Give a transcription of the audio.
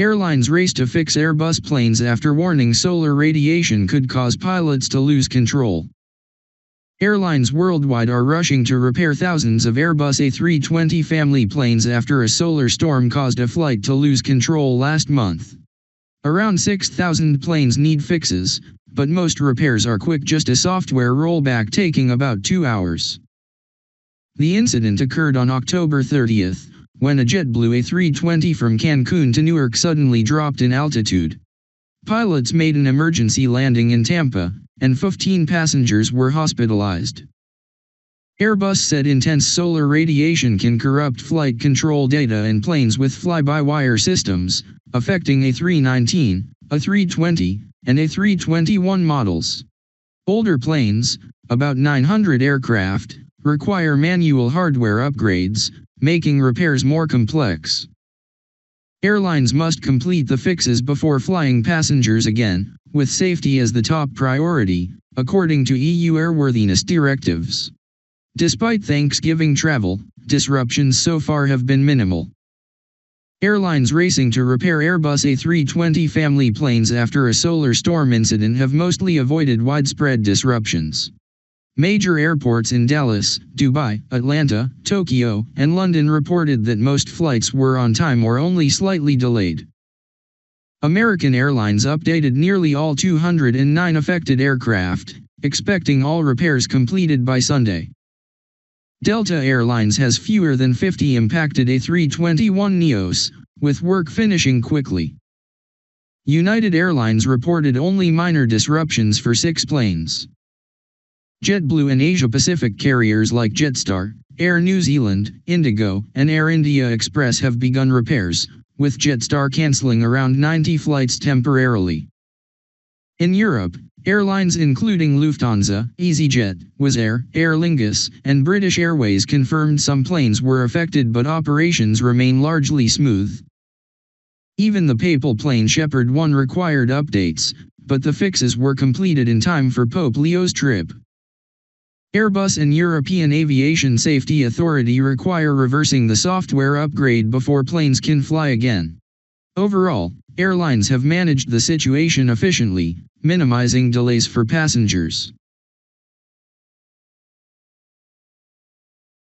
Airlines race to fix Airbus planes after warning solar radiation could cause pilots to lose control. Airlines worldwide are rushing to repair thousands of Airbus A320 family planes after a solar storm caused a flight to lose control last month. Around 6,000 planes need fixes, but most repairs are quick, just a software rollback taking about 2 hours. The incident occurred on October 30th, when a JetBlue A320 from Cancun to Newark suddenly dropped in altitude. Pilots made an emergency landing in Tampa, and 15 passengers were hospitalized. Airbus said intense solar radiation can corrupt flight control data in planes with fly-by-wire systems, affecting A319, A320, and A321 models. Older planes, about 900 aircraft, require manual hardware upgrades, making repairs more complex. Airlines must complete the fixes before flying passengers again, with safety as the top priority, according to EU airworthiness directives. Despite Thanksgiving travel, disruptions so far have been minimal. Airlines racing to repair Airbus A320 family planes after a solar storm incident have mostly avoided widespread disruptions. Major airports in Dallas, Dubai, Atlanta, Tokyo, and London reported that most flights were on time or only slightly delayed. American Airlines updated nearly all 209 affected aircraft, expecting all repairs completed by Sunday. Delta Airlines has fewer than 50 impacted A321neos, with work finishing quickly. United Airlines reported only minor disruptions for 6 planes. JetBlue and Asia-Pacific carriers like Jetstar, Air New Zealand, Indigo, and Air India Express have begun repairs, with Jetstar cancelling around 90 flights temporarily. In Europe, airlines including Lufthansa, EasyJet, Wizz Air, Aer Lingus, and British Airways confirmed some planes were affected, but operations remain largely smooth. Even the Papal plane Shepherd 1 required updates, but the fixes were completed in time for Pope Leo's trip. Airbus and European Aviation Safety Authority require reversing the software upgrade before planes can fly again. Overall, airlines have managed the situation efficiently, minimizing delays for passengers.